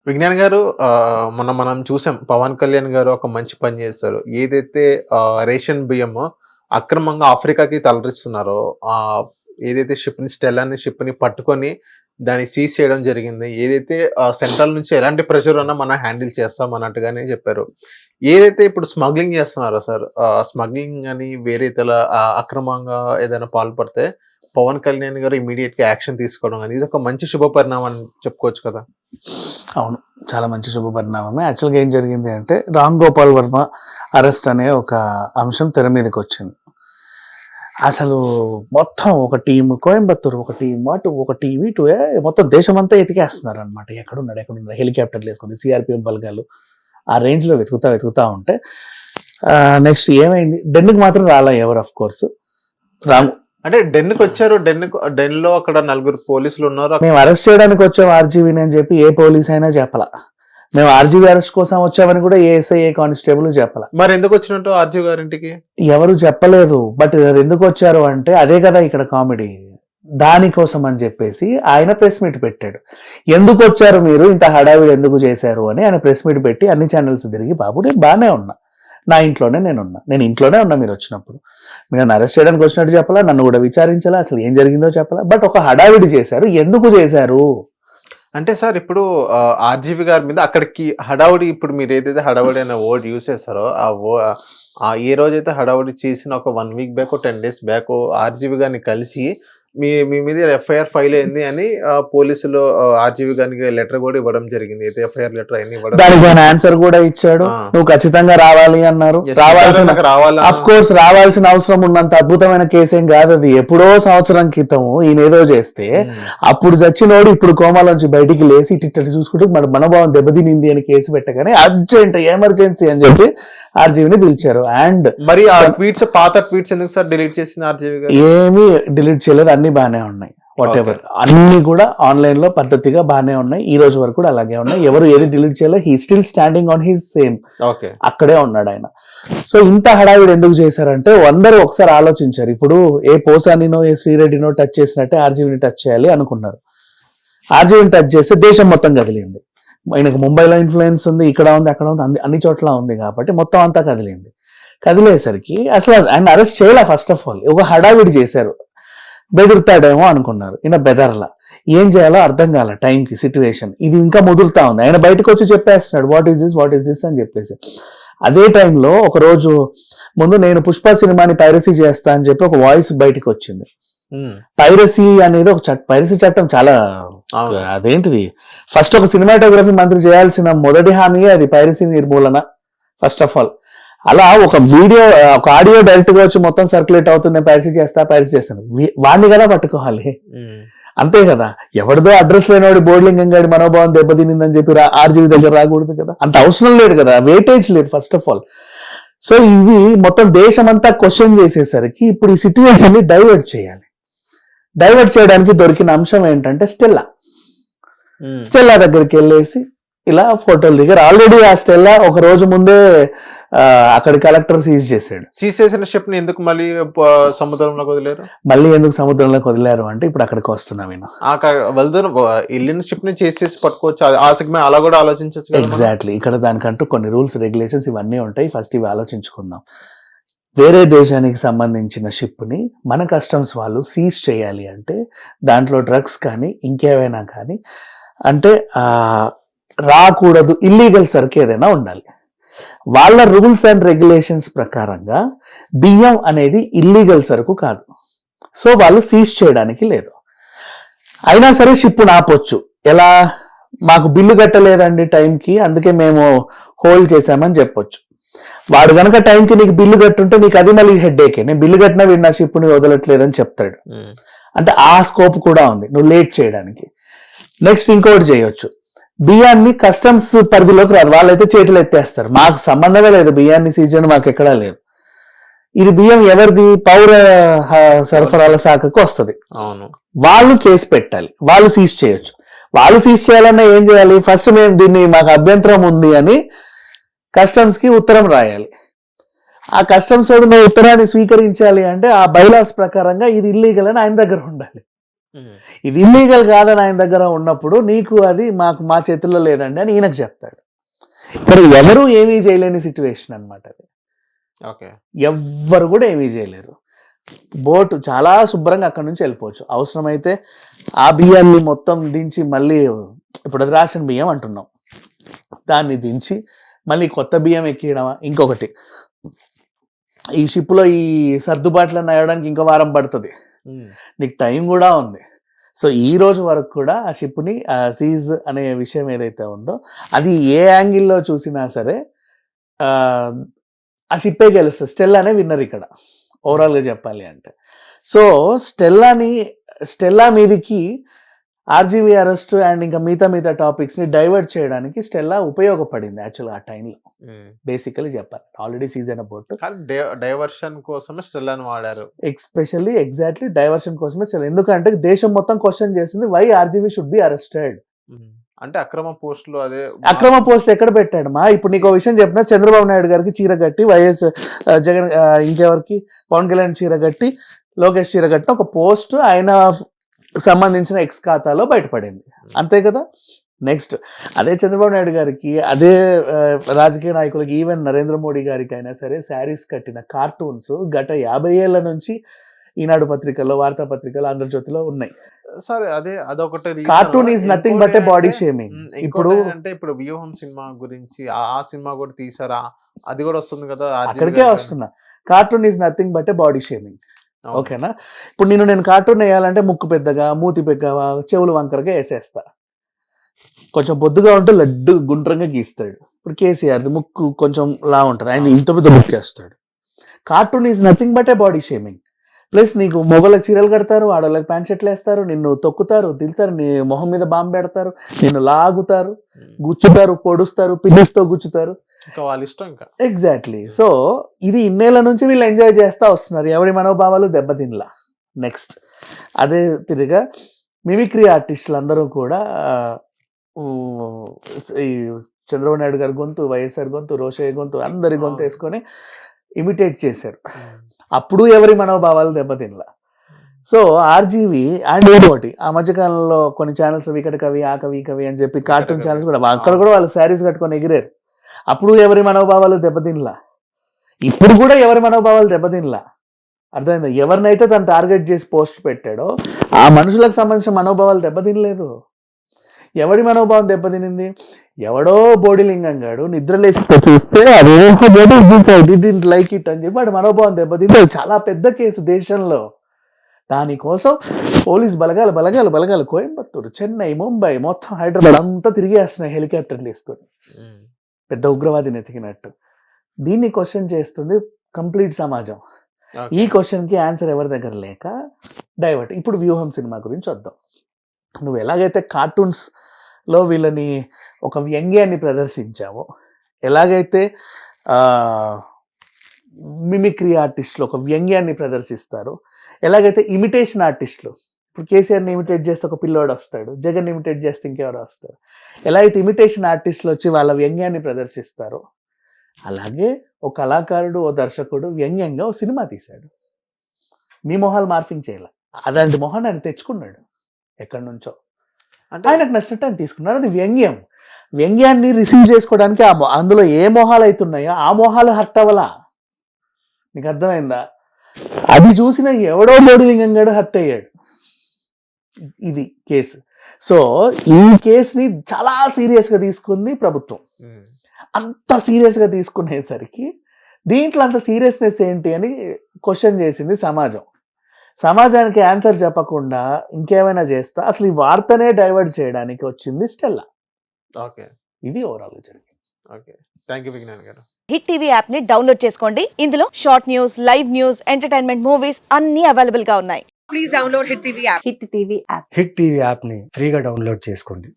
విజ్ఞాన్ గారు మొన్న మనం చూసాం. 'పవన్ కళ్యాణ్' గారు ఒక మంచి పని చేశారు. ఏదైతే రేషన్ బియ్యము అక్రమంగా ఆఫ్రికాకి తరలిస్తున్నారో ఏదైతే స్టెల్లా అనే షిప్‌ని పట్టుకొని దాన్ని సీజ్ చేయడం జరిగింది. ఏదైతే సెంట్రల్ నుంచి ఎలాంటి ప్రెషర్ ఉన్నా మనం హ్యాండిల్ చేస్తాం అన్నట్టుగానే చెప్పారు. ఏదైతే ఇప్పుడు స్మగ్లింగ్ చేస్తున్నారో సార్, స్మగ్లింగ్ అని వేరే అక్రమంగా ఏదైనా పాల్పడితే 'పవన్ కళ్యాణ్' గారు ఇమ్మీడియేట్‌గా యాక్షన్ తీసుకోవడం గాని ఇదొక మంచి శుభ పరిణామం అని చెప్పుకోవచ్చు కదా! అవును. చాలా మంచి శుభపరిణామమే. యాక్చువల్‌గా ఏం జరిగింది అంటే, రామ్ గోపాల్ వర్మ అరెస్ట్ అనే ఒక అంశం తెర మీదకొచ్చింది. అసలు మొత్తం ఒక టీమ్ కోయంబత్తూర్, ఒక టీమ్ అటు, ఒక టీమ్ ఇటు మొత్తం దేశమంతా ఎతికేస్తున్నారనమాట. ఎక్కడున్నాడు హెలికాప్టర్‌లేసుకొని సీఆర్‌పీఎఫ్ బలగాలు ఆ రేంజ్‌లో వెతుకుతా ఉంటే నెక్స్ట్ ఏమైంది? డెన్‌కి మాత్రం రాలా ఎవరు ఆఫ్ కోర్స్. రామ్ అంటే డెన్‌కొచ్చారు. డెన్‌లో అక్కడ నలుగురు పోలీసులున్నారు. మేము అరెస్ట్ చేయడానికి వచ్చాం ఆర్జీవీని అని చెప్పి ఏ పోలీస్ అయినా చెప్పలా. మేము ఆర్జీవీ అరెస్ట్ కోసం వచ్చామని కూడా ఏ ఎస్ఐ ఏ కానిస్టేబుల్ చెప్పలా. మరి ఎందుకు వచ్చినట్టు ఆర్జీవి గారింటికి? ఎవరు చెప్పలేదు. బట్ ఎందుకు వచ్చారు అంటే అదే కదా ఇక్కడ కామెడీ. దానికోసం అని చెప్పేసి ఆయన ప్రెస్ మీట్ పెట్టాడు. ఎందుకు వచ్చారు మీరు, ఇంత హడావిడి ఎందుకు చేశారు అని ఆయన ప్రెస్ మీట్ పెట్టి అన్ని ఛానల్స్ తిరిగి, బాబు నేను బాగానే ఉన్నా, నా ఇంట్లోనే నేను ఇంట్లోనే ఉన్నా మీరు వచ్చినప్పుడు, మీరు నన్ను అరెస్ట్ చేయడానికి వచ్చినట్టు చెప్పాలా, నన్ను కూడా విచారించాలా, అసలు ఏం జరిగిందో చెప్పాలా. బట్ ఒక హడావిడి చేశారు. ఎందుకు చేశారు అంటే సార్ ఇప్పుడు ఆర్జీవి గారి మీద అక్కడికి హడావుడి, ఇప్పుడు మీరు ఏదైతే హడావుడి అనే వర్డ్ యూజ్ చేస్తారో ఏ రోజైతే హడావుడి చేసిన ఒక 1 week back 10 days back RGV గారిని కలిసి మీ మీద ఎఫ్ఐఆర్ ఫైల్ అయింది అని పోలీసులు ఆర్జీవి గారికి లెటర్ కూడా ఇవ్వడం జరిగింది. అయితే ఎఫ్ఐఆర్ లెటర్ అన్ని ఇవ్వడం, దానికి ఆయన ఆన్సర్ కూడా ఇచ్చాడు. నువ్వు ఖచ్చితంగా రావాలి అన్నారు. రావాల్సిన అవసరం ఉన్నంత అద్భుతమైన కేసు ఏం కాదు అది. ఎప్పుడో సంవత్సరం క్రితం ఈయన ఏదో చేస్తే అప్పుడు చచ్చినోడు ఇప్పుడు కోమాలోంచి బయటికి లేసి ఇటు చూసుకుంటూ మన మనోభావం దెబ్బతినింది అని కేసు పెట్టగానే అర్జెంట్ ఎమర్జెన్సీ అని చెప్పి ఆర్జీవిని పిలిచారు. అండ్ మరి ఆ ట్వీట్స్, పాత ట్వీట్స్ ఎందుకు సార్ డిలీట్ చేసింది ఆర్జీవి గారు? ఏమీ డిలీట్ చేయలేదు, అన్ని బాగానే ఉన్నాయి. వాట్ ఎవర్ అన్ని కూడా ఆన్లైన్ లో పద్ధతిగా బాగానే ఉన్నాయి. ఈ రోజు వరకు కూడా అలాగే ఉన్నాయి. ఎవరు ఏది డిలీట్ చేయలేదు. He still standing on his same, అక్కడే ఉన్నాడు ఆయన. సో ఇంత హడావిడి ఎందుకు చేశారంటే అందరూ ఒకసారి ఆలోచించారు. ఇప్పుడు ఏ పోసానినో ఏ శ్రీరెడ్డినో టచ్ చేసినట్టే ఆర్జీవిని టచ్ చేయాలి అనుకున్నారు. ఆర్జీవిని టచ్ చేస్తే దేశం మొత్తం కదిలింది. ఆయనకు ముంబైలో ఇన్ఫ్లుయెన్స్ ఉంది, ఇక్కడ ఉంది, అక్కడ ఉంది, అన్ని చోట్ల ఉంది కాబట్టి మొత్తం అంతా కదిలింది. కదిలేసరికి అసలు ఆయన అరెస్ట్ చేయాల. ఫస్ట్ ఆఫ్ ఆల్ ఒక హడావిడి చేశారు. బెదురుతాడేమో అనుకున్నారు. ఈయన బెదర్లా. ఏం చేయాలో అర్థం కాల టైంకి సిచ్యువేషన్. ఇది ఇంకా ముదురుతా ఉంది. ఆయన బయటకు వచ్చి చెప్పేస్తున్నాడు వాట్ ఈస్ దిస్ అని చెప్పేసి. అదే టైంలో ఒక రోజు ముందు నేను పుష్ప సినిమాని పైరసీ చేస్తా అని చెప్పి ఒక వాయిస్ బయటకు వచ్చింది. పైరసీ అనేది ఒక పైరసీ చట్టం చాలా అదేంటిది, ఫస్ట్ ఒక సినిమాటోగ్రఫీ మంత్రి చేయాల్సిన మొదటి హామీ అది పైరసీ నిర్మూలన ఫస్ట్ ఆఫ్ ఆల్. అలా ఒక వీడియో, ఒక ఆడియో డైరెక్ట్ గా వచ్చి మొత్తం సర్క్యులేట్ అవుతుంది, నేను పైరసీ చేస్తాను, వాడిని కదా పట్టుకోవాలి. అంతే కదా. ఎవరిదో అడ్రస్ లేనివాడి బోర్డింగ్ గాడి మనోభావం దెబ్బతినిందని చెప్పి ఆర్జీవి దగ్గర రాకూడదు కదా. అంత అవసరం లేదు కదా, వెయిటేజ్ లేదు ఫస్ట్ ఆఫ్ ఆల్. సో ఇది మొత్తం దేశం అంతా క్వశ్చన్ చేసేసరికి ఇప్పుడు ఈ సిచ్యువేషన్ ని డైవర్ట్ చేయాలి. డైవర్ట్ చేయడానికి దొరికిన అంశం ఏంటంటే స్టెల్లా దగ్గరికి వెళ్ళేసి ఇలా ఫోటోలు దిగారు. ఆల్రెడీ ఆ స్టెల్లా ఒక రోజు ముందే అక్కడ కలెక్టర్ సీజ్ చేశాడు. సీజ్ చేసిన షిప్ ని ఎందుకు మళ్ళీ సముద్రంలోకి వదిలేరు? మళ్ళీ ఎందుకు సముద్రంలోకి వదిలేరు అంటే ఇప్పుడు అక్కడికి వస్తున్నా నేను. వెళ్ళిన షిప్ ని చేసి పట్టుకోవచ్చు, ఆ సెగ్మెంట్ అలా కూడా ఆలోచించవచ్చు. ఎగ్జాక్ట్లీ. ఇక్కడ దానికంటూ కొన్ని రూల్స్ రెగ్యులేషన్స్ ఇవన్నీ ఉంటాయి. ఫస్ట్ ఇవి ఆలోచించుకుందాం. వేరే దేశానికి సంబంధించిన షిప్ని మన కస్టమ్స్ వాళ్ళు సీజ్ చేయాలి అంటే దాంట్లో డ్రగ్స్ కానీ ఇంకేమైనా కానీ అంటే రాకూడదు, ఇల్లీగల్ సరుకు ఏదైనా ఉండాలి. వాళ్ళ రూల్స్ అండ్ రెగ్యులేషన్స్ ప్రకారంగా బియ్యం అనేది ఇల్లీగల్ సరుకు కాదు. సో వాళ్ళు సీజ్ చేయడానికి లేదు. అయినా సరే షిప్ను ఆపొచ్చు. ఎలా? మాకు బిల్లు కట్టలేదండి టైంకి, అందుకే మేము హోల్డ్ చేశామని చెప్పొచ్చు. వాడు గనక టైంకి నీకు బిల్లు కట్టుంటే నీకు అది మళ్ళీ హెడ్ఏకే, నేను బిల్లు కట్టినా వీడు నా షిప్ని వదలట్లేదని చెప్తాడు. అంటే ఆ స్కోప్ కూడా ఉంది నువ్వు లేట్ చేయడానికి. నెక్స్ట్ ఇంకోటి చేయొచ్చు, బియ్యాన్ని కస్టమ్స్ పరిధిలోకి రాదు, వాళ్ళైతే చేతులు ఎత్తేస్తారు, మాకు సంబంధమే లేదు బియ్యాన్ని సీజ్ చేయడం, మాకు ఎక్కడా లేదు. ఇది బియ్యం ఎవరిది? పౌర సరఫరాల శాఖకు వస్తుంది. వాళ్ళు కేసు పెట్టాలి, వాళ్ళు సీజ్ చేయొచ్చు. వాళ్ళు సీజ్ చేయాలన్నా ఏం చేయాలి? ఫస్ట్ మేము దీన్ని మాకు అభ్యంతరం ఉంది అని కస్టమ్స్ కి ఉత్తరం రాయాలి. ఆ కస్టమ్స్ వాడు ఉత్తరాన్ని స్వీకరించాలి అంటే ఆ బైలాస్ ప్రకారంగా ఇది ఇల్లీగల్ అని ఆయన దగ్గర ఉండాలి. ఇది ఇల్లీగల్ కాదని ఆయన దగ్గర ఉన్నప్పుడు నీకు అది మా చేతుల్లో లేదండి అని ఈయనకు చెప్తాడు. ఇక్కడ ఎవరు ఏమీ చేయలేని సిచ్యువేషన్ అనమాట అది. ఓకే. ఎవ్వరు కూడా ఏమీ చేయలేరు. బోటు చాలా శుభ్రంగా అక్కడ నుంచి వెళ్ళిపోవచ్చు. అవసరమైతే ఆ బియ్యాన్ని మొత్తం దించి మళ్ళీ ఇప్పుడు అది రేషన్ బియ్యం అంటున్నాం, దాన్ని దించి మళ్ళీ కొత్త బియ్యం ఎక్కియడం. ఇంకొకటి, ఈ షిప్లో ఈ సర్దుబాట్లను అయ్యడానికి ఇంకో వారం పడుతుంది, నీకు టైం కూడా ఉంది. సో ఈ రోజు వరకు కూడా ఆ షిప్ని సీజ్ అనే విషయం ఏదైతే ఉందో అది ఏ యాంగిల్లో చూసినా సరే ఆ షిప్పే గెలుస్తుంది. స్టెల్లానే విన్నర్ ఇక్కడ ఓవరాల్గా చెప్పాలి అంటే. సో స్టెల్లా మీదికి ఆర్జీవీ అరెస్ట్ అండ్ ఇంకా మిగతా టాపిక్స్ని డైవర్ట్ చేయడానికి స్టెల్లా ఉపయోగపడింది యాక్చువల్గా ఆ టైంలో. బేసికలీ చెప్పాలి, ఆల్రెడీ సీజన్ అబౌట్ డైవర్షన్ కోసమే స్టెల్లాని వాడారు. ఎగ్జాక్ట్లీ డైవర్షన్ కోసమే స్టెల్లా. ఎందుకంటే దేశం మొత్తం క్వశ్చన్ చేసింది why RGV should be arrested. అంటే అక్రమ పోస్టులు, అదే అక్రమ పోస్ట్ ఎక్కడ పెట్టాడమ్మా? ఇప్పుడు నీకు విషయం చెప్పిన, చంద్రబాబు నాయుడు గారికి చీర కట్టి, వైఎస్ జగన్ ఇంకెవరికి పవన్ కళ్యాణ్ చీర కట్టి, లోకేష్ చీర కట్టిన ఒక పోస్ట్ ఆయన సంబంధించిన ఎక్స్ ఖాతాలో బయటపడింది, అంతే కదా. నెక్స్ట్ అదే చంద్రబాబు నాయుడు గారికి, అదే రాజకీయ నాయకులకి, ఈవెన్ నరేంద్ర మోడీ గారికి అయినా సరే శారీస్ కట్టిన కార్టూన్స్ గత 50 ఏళ్ల నుంచి ఈనాడు పత్రికల్లో, వార్తాపత్రికల్లో, ఆంధ్రజ్యోతిలో ఉన్నాయి. సరే, అదొకటి. Cartoon is nothing but A body shaming. ఇప్పుడు అంటే ఇప్పుడు వ్యూహం సినిమా గురించి ఆ సినిమా కూడా తీసారా, అది కూడా వస్తుంది కదా, అక్కడికే వస్తున్నా. Cartoon is nothing but A body shaming. ఓకేనా? ఇప్పుడు నేను కార్టూన్ వేయాలంటే ముక్కు పెద్దగా, మూతి పెద్దగా, చెవులు వంకరగా వేసేస్తా. కొంచెం బొద్దుగా ఉంటే లడ్డు గుండ్రంగా గీస్తాడు. ఇప్పుడు కేసీఆర్ది ముక్కు కొంచెం లా ఉంటుంది, ఆయన ఇంత పెద్ద ముక్కు వేస్తాడు. Cartoon is nothing but A body shaming. Plus నీకు మొగలకు చీరలు కడతారు, ఆడవాళ్ళకి ప్యాంట్ షర్ట్లు వేస్తారు, నిన్ను తొక్కుతారు, తింటారు, నీ మొహం మీద బాంబు పెడతారు, నిన్ను లాగుతారు, గుచ్చుతారు, పొడుస్తారు, పిన్నిస్తో గుచ్చుతారు. వాళ్ళ ఇష్టం ఇంకా. ఎగ్జాక్ట్లీ. సో ఇది ఇన్నేళ్ల నుంచి వీళ్ళు ఎంజాయ్ చేస్తూ వస్తున్నారు, ఎవరి మనోభావాలు దెబ్బతినలా. నెక్స్ట్ అదే తిరిగా మిమిక్రీ ఆర్టిస్టులు అందరూ కూడా ఈ చంద్రబాబు నాయుడు గారి గొంతు, వైఎస్ఆర్ గొంతు, రోషయ్య గొంతు, అందరి గొంతు వేసుకొని ఇమిటేట్ చేశారు. అప్పుడు ఎవరి మనోభావాలు దెబ్బతినలా. సో ఆర్జీవీ అండ్ ఇంకోటి, ఆ మధ్యకాలంలో కొన్ని ఛానల్స్ వికట కవి, ఆ కవి, ఈ కవి అని చెప్పి కార్టూన్ ఛానల్స్ కూడా, అక్కడ కూడా వాళ్ళు శారీస్ కట్టుకొని ఎగిరారు. అప్పుడు ఎవరి మనోభావాలు దెబ్బతినలా, ఇప్పుడు కూడా ఎవరి మనోభావాలు దెబ్బతినలా. అర్థమైందా? ఎవరినైతే తను టార్గెట్ చేసి పోస్ట్ పెట్టాడో ఆ మనుషులకు సంబంధించిన మనోభావాలు దెబ్బతినలేదు. ఎవడి మనోభావం దెబ్బతినింది? ఎవడో బోడిలింగం గాడు నిద్రలేసి చూస్తే లైక్ ఇట్ అని చెప్పి వాడి మనోభావం దెబ్బతింది. చాలా పెద్ద కేసు దేశంలో. దానికోసం పోలీస్ బలగాలు కోయంబత్తూరు, చెన్నై, ముంబై, మొత్తం హైదరాబాద్ అంతా తిరిగేస్తున్నాయి హెలికాప్టర్లు వేసుకొని, పెద్ద ఉగ్రవాదిని ఎతికినట్టు. దీన్ని క్వశ్చన్ చేస్తుంది కంప్లీట్ సమాజం. ఈ క్వశ్చన్కి ఆన్సర్ ఎవరి దగ్గర లేక డైవర్ట్. ఇప్పుడు వ్యూహం సినిమా గురించి వద్దాం. నువ్వు ఎలాగైతే కార్టూన్స్లో వీళ్ళని ఒక వ్యంగ్యాన్ని ప్రదర్శించావో, ఎలాగైతే మిమిక్రీ ఆర్టిస్టులు ఒక వ్యంగ్యాన్ని ప్రదర్శిస్తారో, ఎలాగైతే ఇమిటేషన్ ఆర్టిస్టులు, ఇప్పుడు కేసీఆర్ని ఇమిటేట్ చేస్తే ఒక పిల్లోడు వస్తాడు, జగన్ ఇమిటేట్ చేస్తే ఇంకెవరు వస్తారు, ఎలా అయితే ఇమిటేషన్ ఆర్టిస్టులు వచ్చి వాళ్ళ వ్యంగ్యాన్ని ప్రదర్శిస్తారో, అలాగే ఒక కళాకారుడు, ఓ దర్శకుడు వ్యంగ్యంగా ఓ సినిమా తీశాడు. మీ మొహాలు మార్ఫింగ్ చేయాలి, అలాంటి మొహాన్ని ఆయన తెచ్చుకున్నాడు ఎక్కడి నుంచో, అంటే ఆయనకు నచ్చినట్టు ఆయన తీసుకున్నాడు. అది వ్యంగ్యం. వ్యంగ్యాన్ని రిసీవ్ చేసుకోవడానికి అందులో ఏ మొహాలు అవుతున్నాయో ఆ మొహాలు హర్ట్ అవ్వలా. నీకు అర్థమైందా? అది చూసిన ఎవడో బోడిలింగంగాడు హర్ట్ అయ్యాడు. ఇది కేసు. సో ఈ కేసుని చాలా సీరియస్గా తీసుకుంది ప్రభుత్వం. అంత సీరియస్గా తీసుకునేసరికి దీంట్లో అంత సీరియస్నెస్ ఏంటి అని క్వశ్చన్ చేసింది సమాజం. సమాజానికి ఆన్సర్ చెప్పకుండా ఇంకేమైనా చేస్తా అసలు ఈ వార్తనే డైవర్ట్ చేయడానికి వచ్చింది స్టెల్లా. ఓకే, ఇది ఓవరాల్ జరిగింది. ఓకే, థ్యాంక్ యూ విజ్ఞాన్ గారు. హిట్ టీవీ యాప్ ని డౌన్లోడ్ చేసుకోండి. ఇందులో short news, live news, entertainment movies అన్ని అవైలబుల్ గా ఉన్నాయి. Please download hit TV app. Hit TV app ని ఫ్రీగా డౌన్లోడ్ చేసుకోండి.